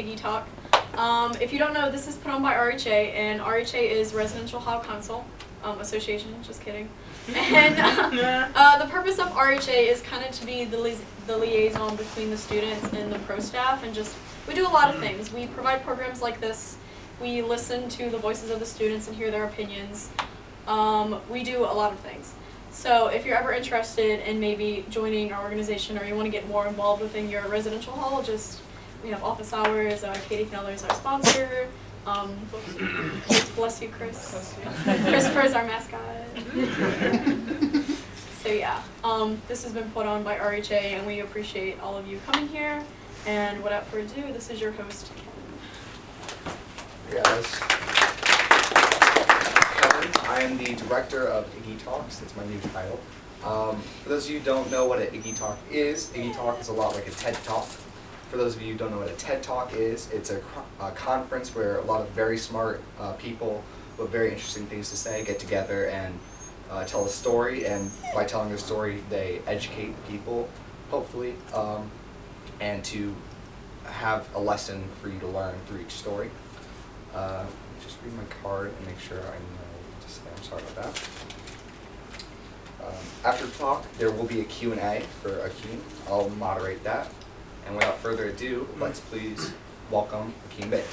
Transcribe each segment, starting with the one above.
Iggy Talk. If you don't know, this is put on by RHA, and RHA is Residential Hall Council Association, just kidding. And the purpose of RHA is kind of to be the liaison between the students and the pro staff, and just, we do a lot of things. We provide programs like this. We listen to the voices of the students and hear their opinions. We do a lot of things. So if you're ever interested in maybe joining our organization, or you want to get more involved within your residential hall, we have office hours. Katie Kneller is our sponsor. Bless you, Chris. Christopher is our mascot. So yeah, this has been put on by RHA, and we appreciate all of you coming here. And without further ado, this is your host, Kevin. Yes. I am the director of Iggy Talks. That's my new title. For those of you who don't know what an Iggy Talk is a lot like a TED Talk. For those of you who don't know what a TED Talk is, it's a conference where a lot of very smart people with very interesting things to say get together and tell a story, and by telling their story, they educate people, hopefully, and to have a lesson for you to learn through each story. Just read my card and make sure I know what to say. I'm sorry about that. After the talk, there will be a Q&A for Akeem. I'll moderate that. And without further ado, let's please welcome Akeem Biggs.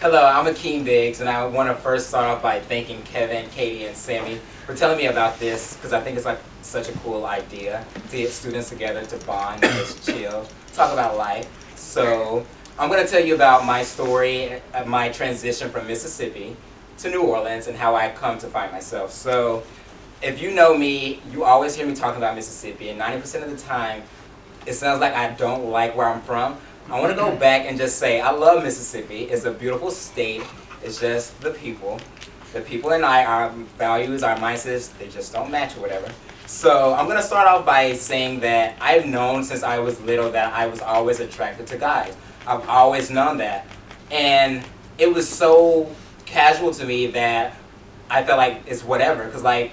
Hello, I'm Akeem Biggs, and I want to first start off by thanking Kevin, Katie, and Sammy for telling me about this, because I think it's like such a cool idea to get students together to bond and just chill, talk about life. So I'm going to tell you about my story, my transition from Mississippi to New Orleans, and how I come to find myself. So if you know me, you always hear me talking about Mississippi, and 90% of the time, it sounds like I don't like where I'm from. I want to go back and just say I love Mississippi. It's a beautiful state. It's just the people. The people and I, our values, our mindsets, they just don't match or whatever. So I'm going to start off by saying that I've known since I was little that I was always attracted to guys. I've always known that. And it was so casual to me that I felt like it's whatever, because like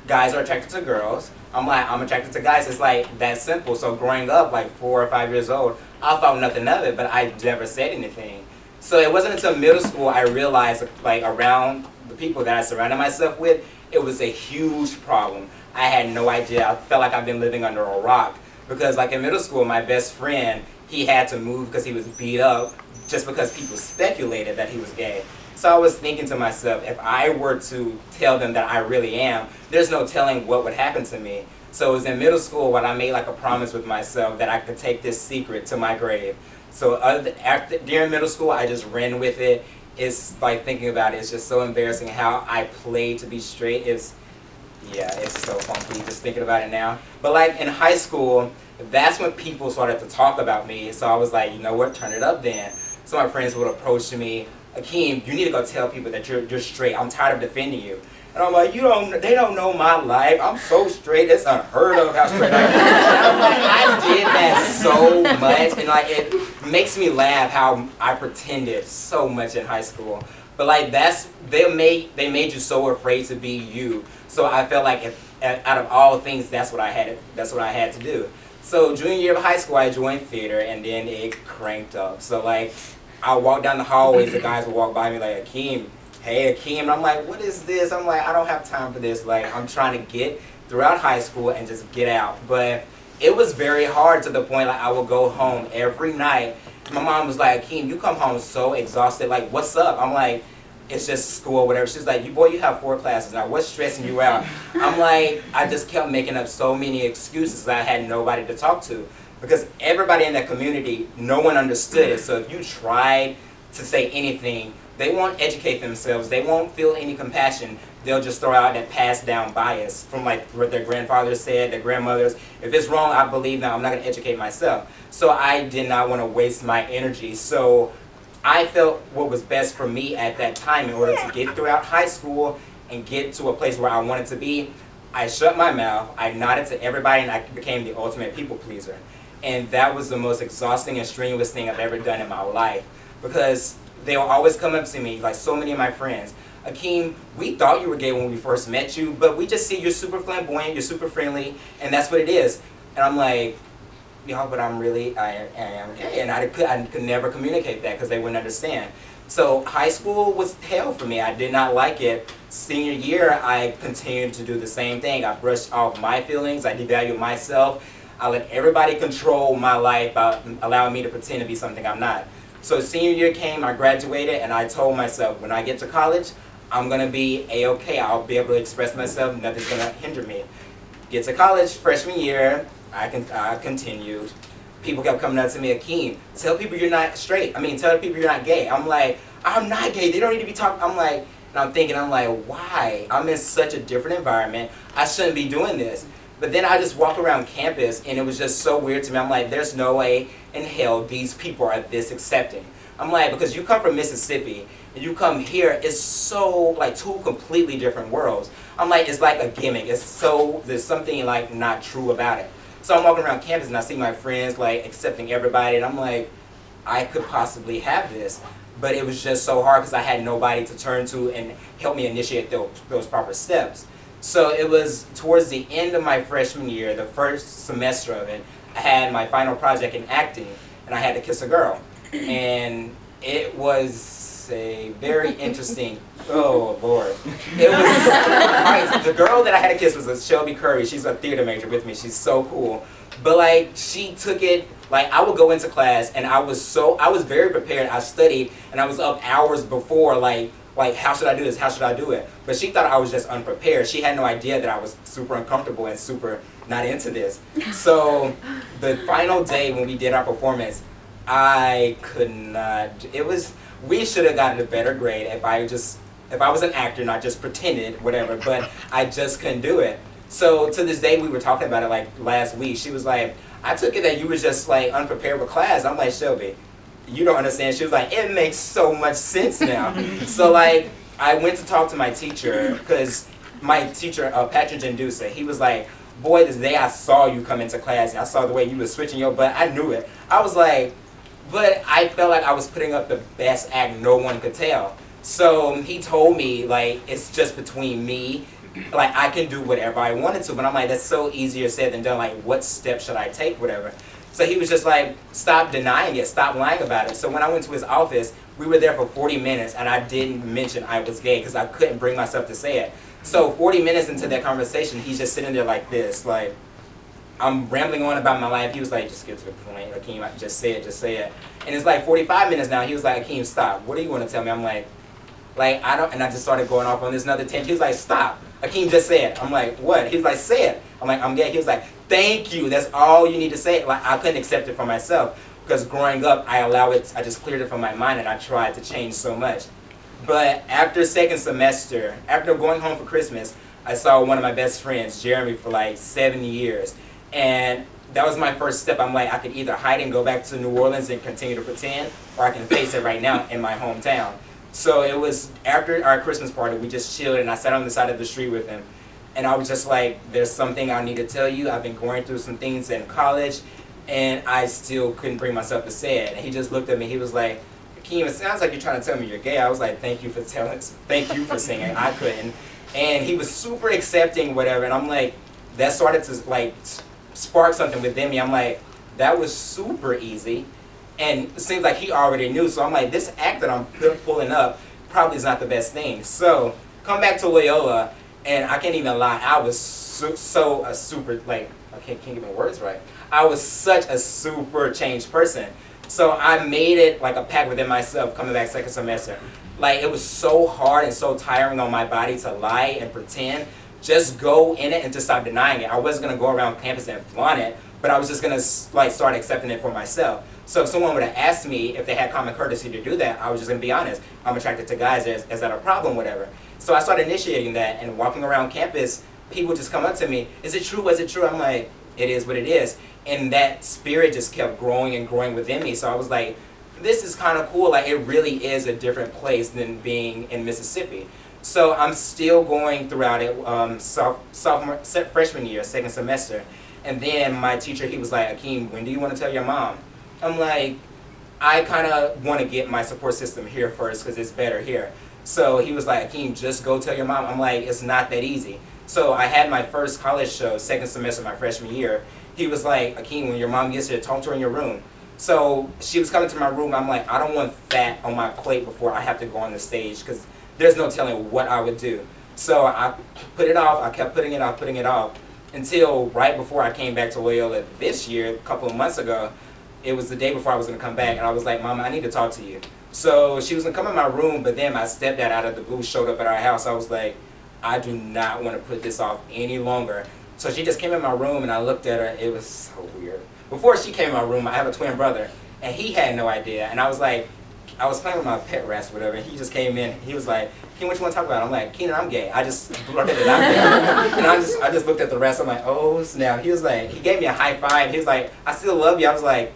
guys are attracted to girls. I'm like, I'm attracted to guys. It's like that simple. So growing up, like 4 or 5 years old, I thought nothing of it, but I never said anything. So it wasn't until middle school I realized, like around the people that I surrounded myself with, it was a huge problem. I had no idea. I felt like I've been living under a rock, because like in middle school, my best friend, he had to move because he was beat up just because people speculated that he was gay. So I was thinking to myself, if I were to tell them that I really am, there's no telling what would happen to me. So it was in middle school when I made like a promise with myself that I could take this secret to my grave. So during middle school, I just ran with it. It's like thinking about it, it's just so embarrassing how I played to be straight. It's so funky just thinking about it now. But like in high school, that's when people started to talk about me. So I was like, you know what, turn it up then. So my friends would approach me, Akeem, you need to go tell people that you're straight. I'm tired of defending you. And I'm like, they don't know my life. I'm so straight, it's unheard of how straight I am. And I'm like, I did that so much, and like it makes me laugh how I pretended so much in high school. But like they made you so afraid to be you. So I felt like out of all things, that's what I had to do. So junior year of high school, I joined theater, and then it cranked up. So like I walk down the hallways, the guys would walk by me like, Akeem, hey Akeem, and I'm like, what is this? I'm like, I don't have time for this. Like, I'm trying to get throughout high school and just get out. But it was very hard to the point like I would go home every night. My mom was like, Akeem, you come home so exhausted. Like, what's up? I'm like, it's just school or whatever. She's like, you have 4 classes now. What's stressing you out? I'm like, I just kept making up so many excuses. I had nobody to talk to, because everybody in that community, no one understood it. So if you tried to say anything, they won't educate themselves. They won't feel any compassion. They'll just throw out that passed down bias from like what their grandfathers said, their grandmothers. If it's wrong, I believe now. I'm not going to educate myself. So I did not want to waste my energy. So I felt what was best for me at that time in order to get throughout high school and get to a place where I wanted to be. I shut my mouth, I nodded to everybody, and I became the ultimate people pleaser. And that was the most exhausting and strenuous thing I've ever done in my life, because they will always come up to me, like so many of my friends. Akeem, we thought you were gay when we first met you, but we just see you're super flamboyant, you're super friendly, and that's what it is. And I'm like, yeah, but I am gay, and I could never communicate that because they wouldn't understand. So high school was hell for me. I did not like it. Senior year, I continued to do the same thing. I brushed off my feelings. I devalued myself. I let everybody control my life by allowing me to pretend to be something I'm not. So senior year came, I graduated, and I told myself, when I get to college, I'm going to be A-okay. I'll be able to express myself. Nothing's going to hinder me. Get to college, freshman year, I continued. People kept coming up to me, Akeem, tell people you're not straight. Tell people you're not gay. I'm like, I'm not gay. They don't need to be talking. I'm like, and I'm thinking, why? I'm in such a different environment. I shouldn't be doing this. But then I just walked around campus, and it was just so weird to me. I'm like, there's no way in hell these people are this accepting. I'm like, because you come from Mississippi, and you come here, it's so, like, two completely different worlds. I'm like, it's like a gimmick. There's something, like, not true about it. So I'm walking around campus and I see my friends like accepting everybody, and I'm like, I could possibly have this. But it was just so hard because I had nobody to turn to and help me initiate those proper steps. So it was towards the end of my freshman year, the first semester of it, I had my final project in acting, and I had to kiss a girl. And it was a very interesting, oh Lord. It was, right, the girl that I had to kiss was a Shelby Curry. She's a theater major with me. She's so cool. But like, she took it, like I would go into class and I was very prepared. I studied and I was up hours before, like how should I do this? How should I do it? But she thought I was just unprepared. She had no idea that I was super uncomfortable and super not into this. So the final day when we did our performance, I could not, we should have gotten a better grade if I was an actor, not just pretended, whatever, but I just couldn't do it. So to this day, we were talking about it like last week. She was like, I took it that you was just like unprepared with class. I'm like, Shelby, you don't understand. She was like, it makes so much sense now. So like, I went to talk to my teacher, because my teacher, Patrick Jendusa, he was like, boy, this day I saw you come into class and I saw the way you was switching your butt. I knew it. I was like, but I felt like I was putting up the best act no one could tell. So he told me, like, it's just between me. Like, I can do whatever I wanted to. But I'm like, that's so easier said than done. Like, what steps should I take, whatever. So he was just like, stop denying it. Stop lying about it. So when I went to his office, we were there for 40 minutes, and I didn't mention I was gay because I couldn't bring myself to say it. So 40 minutes into that conversation, he's just sitting there like this, like, I'm rambling on about my life. He was like, just get to the point, Akeem, just say it, just say it. And it's like 45 minutes now. He was like, Akeem, stop. What do you want to tell me? I'm like, I don't, and I just started going off on this another tangent. He was like, stop. Akeem, just say it. I'm like, what? He was like, say it. I'm like, I'm gay. He was like, thank you. That's all you need to say. Like, I couldn't accept it for myself because growing up, I just cleared it from my mind, and I tried to change so much. But after second semester, after going home for Christmas, I saw one of my best friends, Jeremy, for like 7 years. And that was my first step. I'm like, I could either hide and go back to New Orleans and continue to pretend, or I can face it right now in my hometown. So it was after our Christmas party, we just chilled, and I sat on the side of the street with him. And I was just like, there's something I need to tell you. I've been going through some things in college, and I still couldn't bring myself to say it. And he just looked at me. He was like, Akeem, it sounds like you're trying to tell me you're gay. I was like, thank you for saying it. I couldn't. And he was super accepting, whatever. And I'm like, that started to like spark something within me. I'm like, that was super easy. And it seems like he already knew. So I'm like, this act that I'm pulling up probably is not the best thing. So come back to Loyola, and I can't even lie, I was super, like, I can't get my words right. I was such a super changed person. So I made it like a pact within myself coming back second semester. Like, it was so hard and so tiring on my body to lie and pretend. Just go in it and just stop denying it. I wasn't going to go around campus and flaunt it, but I was just going to like start accepting it for myself. So if someone would have asked me if they had common courtesy to do that, I was just going to be honest. I'm attracted to guys. Is that a problem, whatever? So I started initiating that, and walking around campus, people just come up to me, is it true, is it true? I'm like, it is what it is. And that spirit just kept growing and growing within me. So I was like, this is kind of cool. Like, it really is a different place than being in Mississippi. So I'm still going throughout it, freshman year, second semester. And then my teacher, he was like, Akeem, when do you want to tell your mom? I'm like, I kind of want to get my support system here first because it's better here. So he was like, Akeem, just go tell your mom. I'm like, it's not that easy. So I had my first college show, second semester, my freshman year. He was like, Akeem, when your mom gets here, talk to her in your room. So she was coming to my room. I'm like, I don't want fat on my plate before I have to go on the stage because there's no telling what I would do. So I put it off. I kept putting it off until right before I came back to Loyola this year, a couple of months ago. It was the day before I was going to come back, and I was like, Mama, I need to talk to you. So she was going to come in my room, but then my stepdad out of the blue showed up at our house. I was like, I do not want to put this off any longer. So she just came in my room, and I looked at her. It was so weird. Before she came in my room, I have a twin brother, and he had no idea. And I was like, I was playing with my pet rats or whatever, and he just came in. He was like, Keenan, what you want to talk about? I'm like, Keenan, I'm gay. I just blurted it out there. And I just looked at the rest. I'm like, oh, snap. He was like, he gave me a high five. He was like, I still love you. I was like,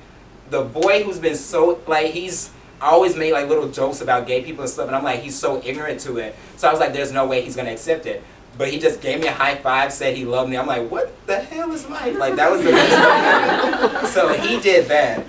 the boy who's been so, like, I always made like little jokes about gay people and stuff, and I'm like, he's so ignorant to it. So I was like, there's no way he's going to accept it. But he just gave me a high five, said he loved me. I'm like, what the hell is life? Like, that was the best thing. So he did that.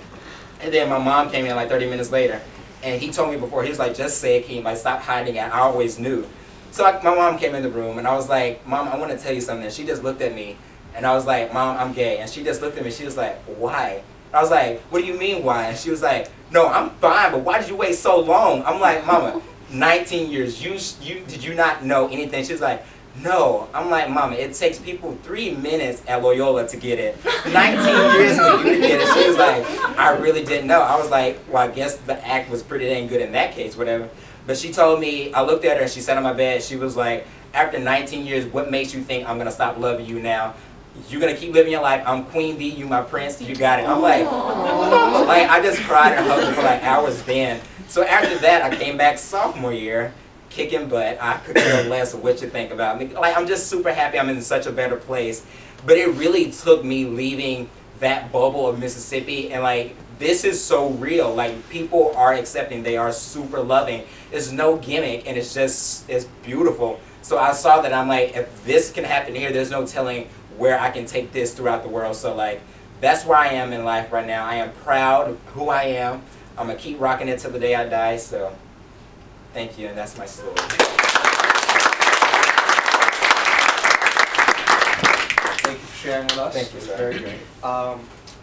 And then my mom came in like 30 minutes later. And he told me before, he was like, just say it, Akeem. Like, stop hiding it. I always knew. So my mom came in the room, and I was like, Mom, I want to tell you something. And she just looked at me. And I was like, Mom, I'm gay. And she just looked at me. She was like, why? I was like, what do you mean why? And she was like, no, I'm fine, but why did you wait so long? I'm like, Mama, 19 years. Did you not know anything? She was like, no. I'm like, Mama, it takes people 3 minutes at Loyola to get it. 19 years for you to get it. She was like, I really didn't know. I was like, well, I guess the act was pretty dang good in that case, whatever. But she told me, I looked at her and she sat on my bed. She was like, after 19 years, what makes you think I'm going to stop loving you now? You're going to keep living your life. I'm Queen Bee, you my prince, you got it. I'm like, Mama. Like, I just cried and hugged her for like hours then. So after that, I came back sophomore year, kicking butt. I could care less what you think about me. Like, I'm just super happy I'm in such a better place. But it really took me leaving that bubble of Mississippi, and like, this is so real. Like, people are accepting. They are super loving. There's no gimmick, and it's beautiful. So I saw that. I'm like, if this can happen here, there's no telling where I can take this throughout the world. So like, that's where I am in life right now. I am proud of who I am. I'm going to keep rocking it till the day I die. So thank you, and that's my story. Thank you for sharing with us. Thank you, sir. Very great.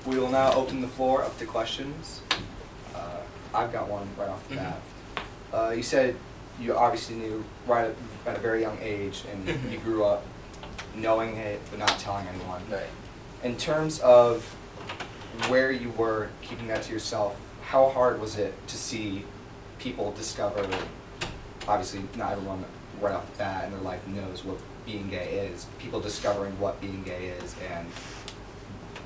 We will now open the floor up to questions. I've got one right off the bat. You said you obviously knew right at a very young age, and you grew up knowing it but not telling anyone. Right. In terms of where you were keeping that to yourself, how hard was it to see people discover, obviously not everyone right off the bat in their life knows what being gay is, people discovering what being gay is and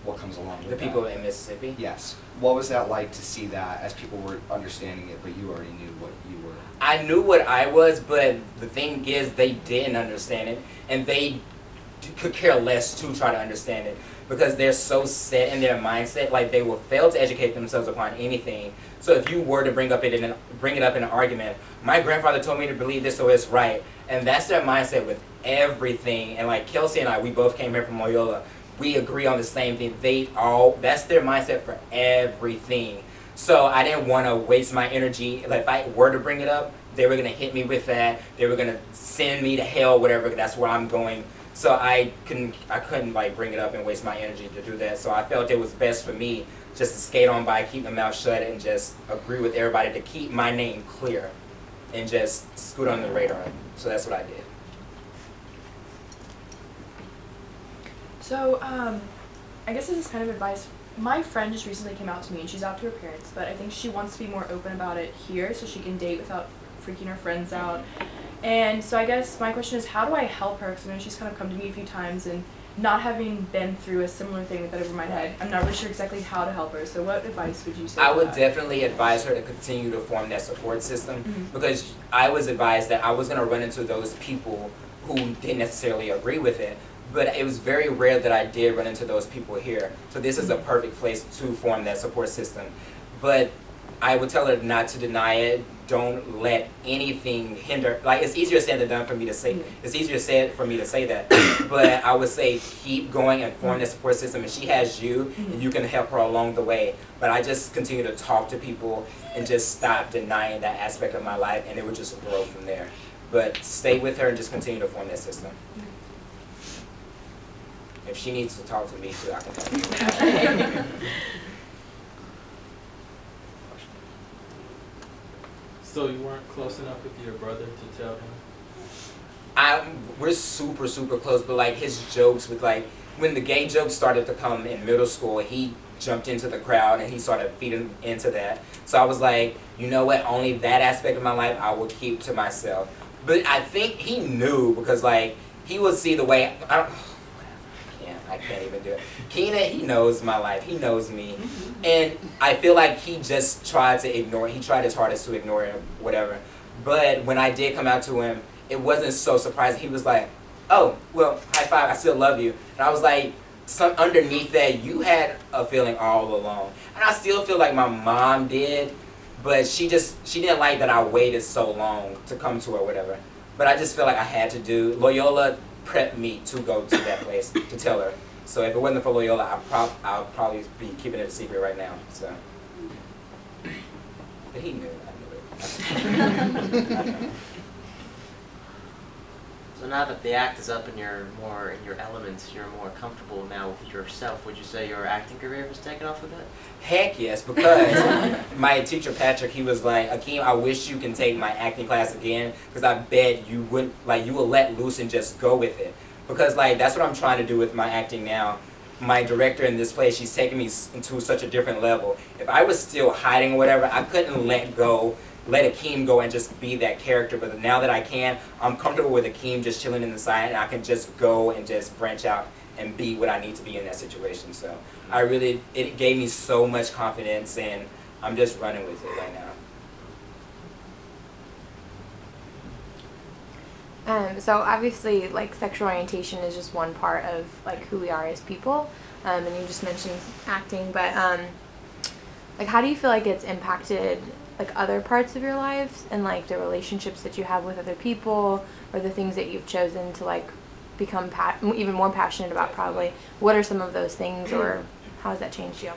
what comes along with The that? people in Mississippi? Yes. What was that like to see that as people were understanding it, but you already knew what you were? I knew what I was, but the thing is they didn't understand it, and they could care less to try to understand it because they're so set in their mindset, like they will fail to educate themselves upon anything. So if you were to bring it up in an argument, my grandfather told me to believe this, so it's right, and that's their mindset with everything. And like Kelsey and I, we both came here from Loyola. We agree on the same thing. That's their mindset for everything. So I didn't want to waste my energy. Like, if I were to bring it up, they were going to hit me with that. They were going to send me to hell, whatever. That's where I'm going. So I couldn't like bring it up and waste my energy to do that. So I felt it was best for me just to skate on by, keep my mouth shut, and just agree with everybody to keep my name clear and just scoot on the radar. So that's what I did. So, I guess this is kind of advice. My friend just recently came out to me, and she's out to her parents, but I think she wants to be more open about it here so she can date without freaking her friends out. And so I guess my question is, how do I help her? Because I know she's kind of come to me a few times, and not having been through a similar thing with that over my head, I'm not really sure exactly how to help her. So what advice would you say? I would definitely advise her to continue to form that support system, because I was advised that I was going to run into those people who didn't necessarily agree with it. But it was very rare that I did run into those people here. So this is a perfect place to form that support system. But I would tell her not to deny it. Don't let anything hinder. Like, it's easier said than done for me to say. It's easier said for me to say that. But I would say keep going and form the support system. And she has you, and you can help her along the way. But I just continue to talk to people and just stop denying that aspect of my life, and it would just grow from there. But stay with her and just continue to form that system. If she needs to talk to me too, I can talk to her. So you weren't close enough with your brother to tell him? We're super, super close, but like his jokes with like, when the gay jokes started to come in middle school, he jumped into the crowd and he started feeding into that. So I was like, you know what, only that aspect of my life I will keep to myself. But I think he knew, because like, he would see the way, I can't even do it. Keenan, he knows my life. He knows me. And I feel like he just tried to ignore it. He tried his hardest to ignore it, whatever. But when I did come out to him, it wasn't so surprising. He was like, oh, well, high five, I still love you. And I was like, underneath that, you had a feeling all along. And I still feel like my mom did, but she didn't like that I waited so long to come to her, whatever. But I just feel like I had to do. Loyola prepped me to go to that place to tell her. So if it wasn't for Loyola, I'll probably be keeping it a secret right now. So, but he knew. I knew it. So now that the act is up and you're more in your elements, you're more comfortable now with yourself, would you say your acting career has taken off a bit? Heck yes, because my teacher Patrick, he was like, Akeem, I wish you can take my acting class again, because I bet you would, like, you will let loose and just go with it. Because like, that's what I'm trying to do with my acting now. My director in this play, she's taking me into such a different level. If I was still hiding or whatever, I couldn't let Akeem go and just be that character. But now that I can, I'm comfortable with Akeem just chilling in the side, and I can just go and just branch out and be what I need to be in that situation. So it gave me so much confidence, and I'm just running with it right now. So obviously, like, sexual orientation is just one part of like who we are as people, and you just mentioned acting, but like, how do you feel like it's impacted like other parts of your lives, and like the relationships that you have with other people, or the things that you've chosen to like become even more passionate about? Probably, what are some of those things, or how has that changed you?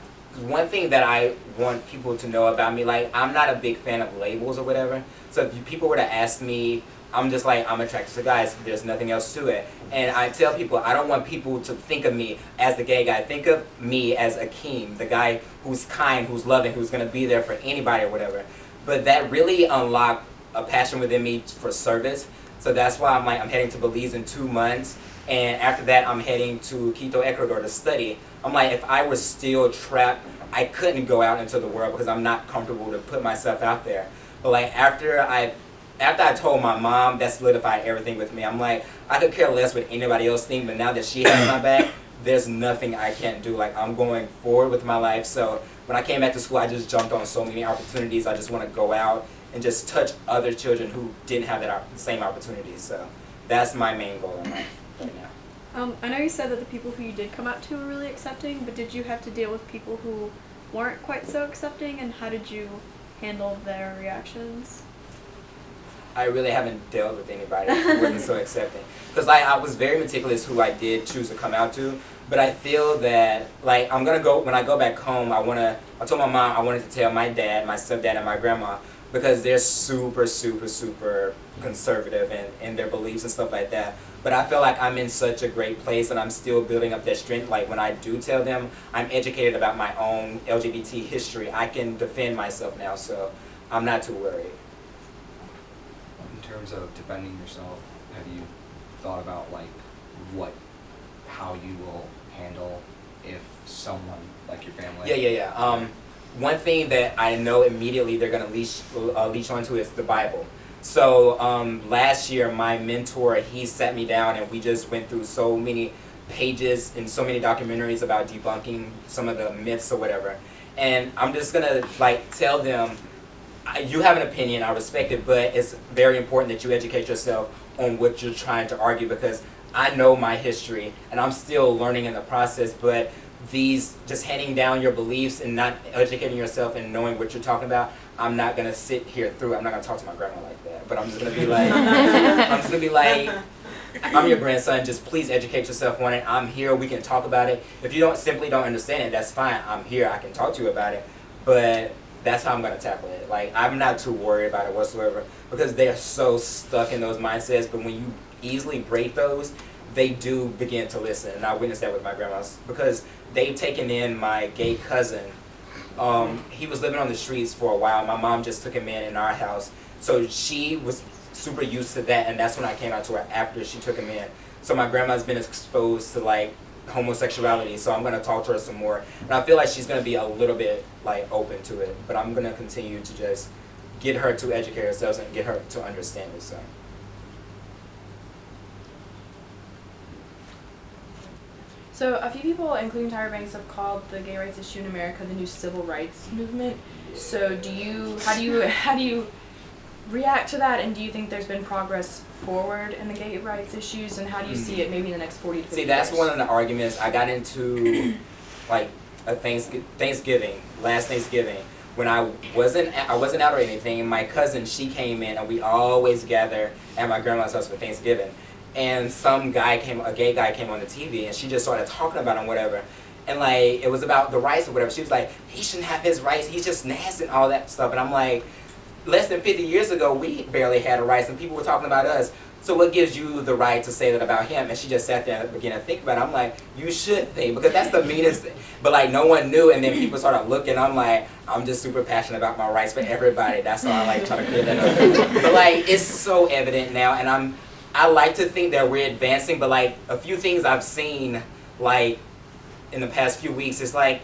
One thing that I want people to know about me, like, I'm not a big fan of labels or whatever. So if people were to ask me, I'm just like, I'm attracted to guys. There's nothing else to it. And I tell people, I don't want people to think of me as the gay guy. Think of me as Akeem, the guy who's kind, who's loving, who's going to be there for anybody or whatever. But that really unlocked a passion within me for service. So that's why I'm heading to Belize in 2 months. And after that, I'm heading to Quito, Ecuador to study. I'm like, if I was still trapped, I couldn't go out into the world because I'm not comfortable to put myself out there. But like, after I told my mom, that solidified everything with me. I'm like, I could care less what anybody else thinks, but now that she has my back, there's nothing I can't do. Like, I'm going forward with my life. So when I came back to school, I just jumped on so many opportunities. I just want to go out and just touch other children who didn't have that same opportunities. So that's my main goal in life right now. I know you said that the people who you did come out to were really accepting, but did you have to deal with people who weren't quite so accepting, and how did you handle their reactions? I really haven't dealt with anybody who wasn't so accepting. Because like, I was very meticulous who I did choose to come out to, but I feel that like, when I go back home, I told my mom I wanted to tell my dad, my stepdad, and my grandma, because they're super, super, super conservative in their beliefs and stuff like that. But I feel like I'm in such a great place, and I'm still building up that strength. Like, when I do tell them, I'm educated about my own LGBT history. I can defend myself now, so I'm not too worried. In terms of defending yourself, have you thought about like how you will handle if someone like your family? Yeah. One thing that I know immediately they're gonna leech onto is the Bible. So last year, my mentor, he sat me down and we just went through so many pages and so many documentaries about debunking some of the myths or whatever. And I'm just gonna like tell them, you have an opinion, I respect it, but it's very important that you educate yourself on what you're trying to argue, because I know my history and I'm still learning in the process, but these just handing down your beliefs and not educating yourself and knowing what you're talking about, I'm not gonna sit here through it. I'm not gonna talk to my grandma like that. But I'm just gonna be like, I'm your grandson, just please educate yourself on it. I'm here, we can talk about it. If you don't understand it, that's fine. I'm here, I can talk to you about it. But that's how I'm gonna tackle it. Like, I'm not too worried about it whatsoever, because they're so stuck in those mindsets. But when you easily break those, they do begin to listen. And I witnessed that with my grandmas, because they've taken in my gay cousin. He was living on the streets for a while. My mom just took him in our house. So she was super used to that, and that's when I came out to her after she took him in. So my grandma's been exposed to like homosexuality, so I'm gonna talk to her some more. And I feel like she's gonna be a little bit like open to it, but I'm gonna continue to just get her to educate herself and get her to understand it. So a few people, including Tyra Banks, have called the gay rights issue in America the new civil rights movement. So how do you react to that, and do you think there's been progress forward in the gay rights issues, and how do you see it maybe in the next 40 to 50 years? See, that's one of the arguments I got into like a Thanksgiving, last Thanksgiving, when I wasn't out or anything, and my cousin, she came in, and we always gather at my grandma's house for Thanksgiving. And a gay guy came on the TV, and she just started talking about him, whatever. And like, it was about the rights or whatever. She was like, he shouldn't have his rights, he's just nasty and all that stuff. And I'm like, less than 50 years ago, we barely had rights, and people were talking about us. So what gives you the right to say that about him? And she just sat there and began to think about it. I'm like, you should think, because that's the meanest thing. But like, no one knew, and then people started looking. I'm like, I'm just super passionate about my rights for everybody. That's why I like try to clear that up. But like, it's so evident now, and I like to think that we're advancing, but like, a few things I've seen like in the past few weeks, it's like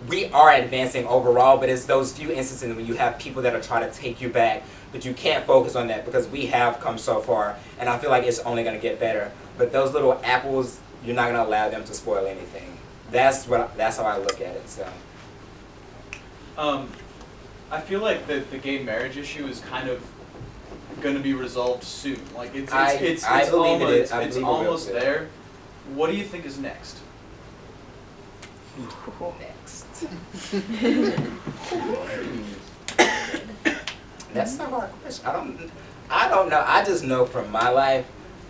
we are advancing overall, but it's those few instances when you have people that are trying to take you back, but you can't focus on that because we have come so far, and I feel like it's only going to get better. But those little apples, you're not going to allow them to spoil anything. That's how I look at it. So I feel like the gay marriage issue is kind of going to be resolved soon. Like it's almost there. What do you think is next? Next. That's not a hard question. I don't know. I just know from my life,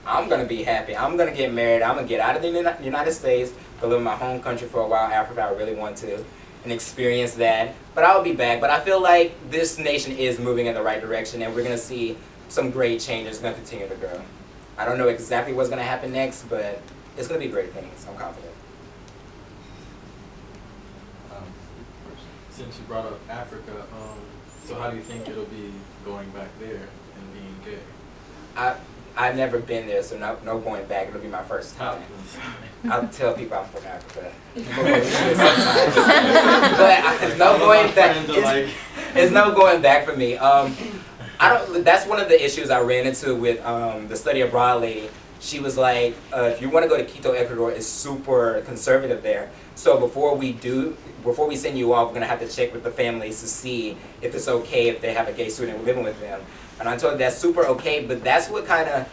I'm gonna be happy. I'm gonna get married. I'm gonna get out of the United States, go live in my home country for a while, Africa. I really want to, and experience that. But I'll be back. But I feel like this nation is moving in the right direction, and we're gonna see some great changes. Gonna continue to grow. I don't know exactly what's gonna happen next, but it's gonna be great things. I'm confident. Since you brought up Africa, so how do you think it'll be going back there and being gay? I've never been there, so no going back. It'll be my first time. I'll tell people I'm from Africa. But no going back. It's no going back for me. That's one of the issues I ran into with the study abroad lady. She was like, if you want to go to Quito, Ecuador, it's super conservative there. So before we send you off, we're going to have to check with the families to see if it's okay if they have a gay student living with them. And I told her that's super okay, but that's what I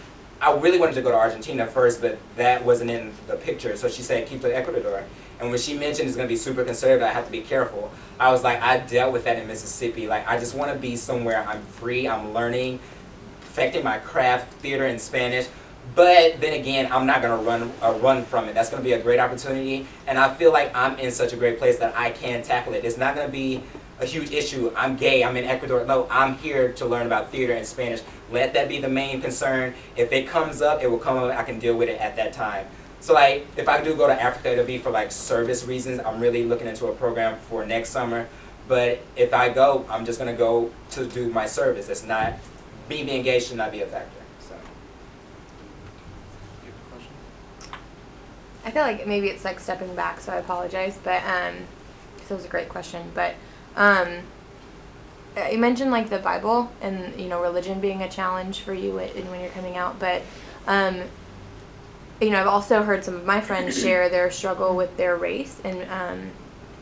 really wanted to go to Argentina first, but that wasn't in the picture. So she said, Quito, Ecuador. And when she mentioned it's going to be super conservative, I have to be careful. I was like, I dealt with that in Mississippi. Like, I just want to be somewhere I'm free, I'm learning, perfecting my craft, theater and Spanish. But then again, I'm not going to run from it. That's going to be a great opportunity. And I feel like I'm in such a great place that I can tackle it. It's not going to be a huge issue. I'm gay. I'm in Ecuador. No, I'm here to learn about theater and Spanish. Let that be the main concern. If it comes up, it will come up. I can deal with it at that time. So like, if I do go to Africa, it'll be for like service reasons. I'm really looking into a program for next summer. But if I go, I'm just going to go to do my service. It's not, me being gay should not be a factor. I feel like maybe it's like stepping back, so I apologize, but because it was a great question. But you mentioned like the Bible and religion being a challenge for you when you're coming out. But I've also heard some of my friends share their struggle with their race and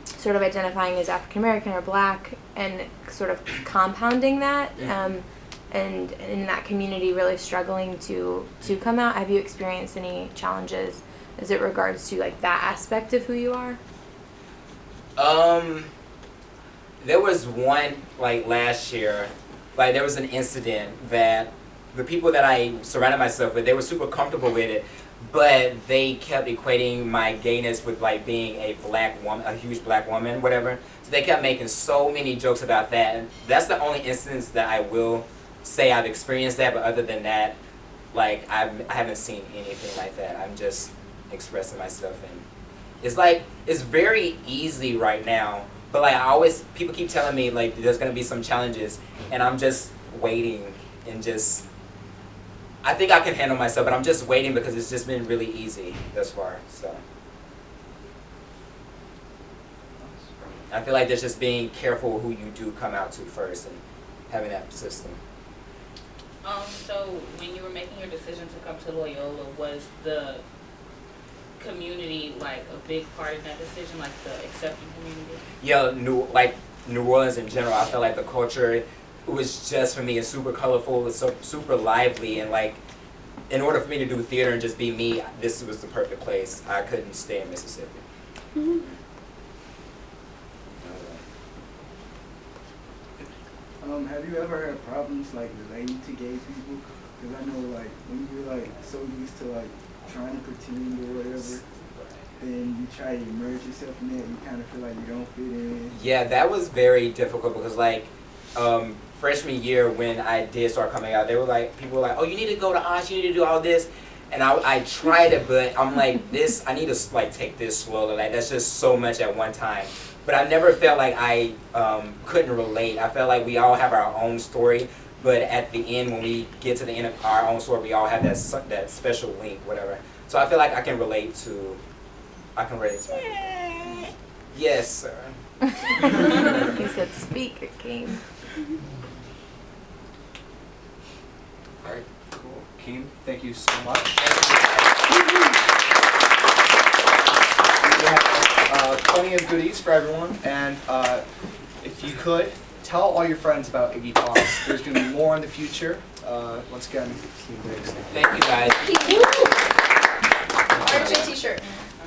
sort of identifying as African American or Black and sort of compounding that. And in that community, really struggling to come out. Have you experienced any challenges as it regards to like that aspect of who you are? There was one like last year, like there was an incident that the people that I surrounded myself with, they were super comfortable with it, but they kept equating my gayness with like being a black woman, a huge black woman, whatever. So they kept making so many jokes about that, and that's the only instance that I will say I've experienced that. But other than that, like I haven't seen anything like that. I'm just expressing myself, and it's like it's very easy right now. But like people keep telling me like there's gonna be some challenges, and I'm just waiting and just. I think I can handle myself, but I'm just waiting because it's just been really easy thus far. So I feel like there's just being careful who you do come out to first and having that system. So when you were making your decision to come to Loyola, was the community like a big part of that decision, like the accepting community? Yeah, New Orleans in general, I felt like the culture was just, for me, it's super colorful, it's so super lively, and like in order for me to do theater and just be me, this was the perfect place. I couldn't stay in Mississippi. Mm-hmm. Have you ever had problems like relating to gay people? Because I know like when you're like so used to like trying to pretend or whatever, then you try to immerse yourself in it, you kind of feel like you don't fit in. Yeah, that was very difficult because like freshman year when I did start coming out, people were like, oh, you need to go to Osh, you need to do all this. And I tried it, but I'm like, I need to like take this slowly. Like that's just so much at one time. But I never felt like I couldn't relate. I felt like we all have our own story, but at the end, when we get to the end of our own story, we all have that special link, whatever. So I feel like I can relate to my Yes, sir. He said, "Speak, Akeem." All right, cool. Akeem, thank you so much. We have plenty of goodies for everyone, and if you could, tell all your friends about Iggy Talks. There's going to be more in the future. Once again, Akeem, Thank you, guys. RJ t-shirt.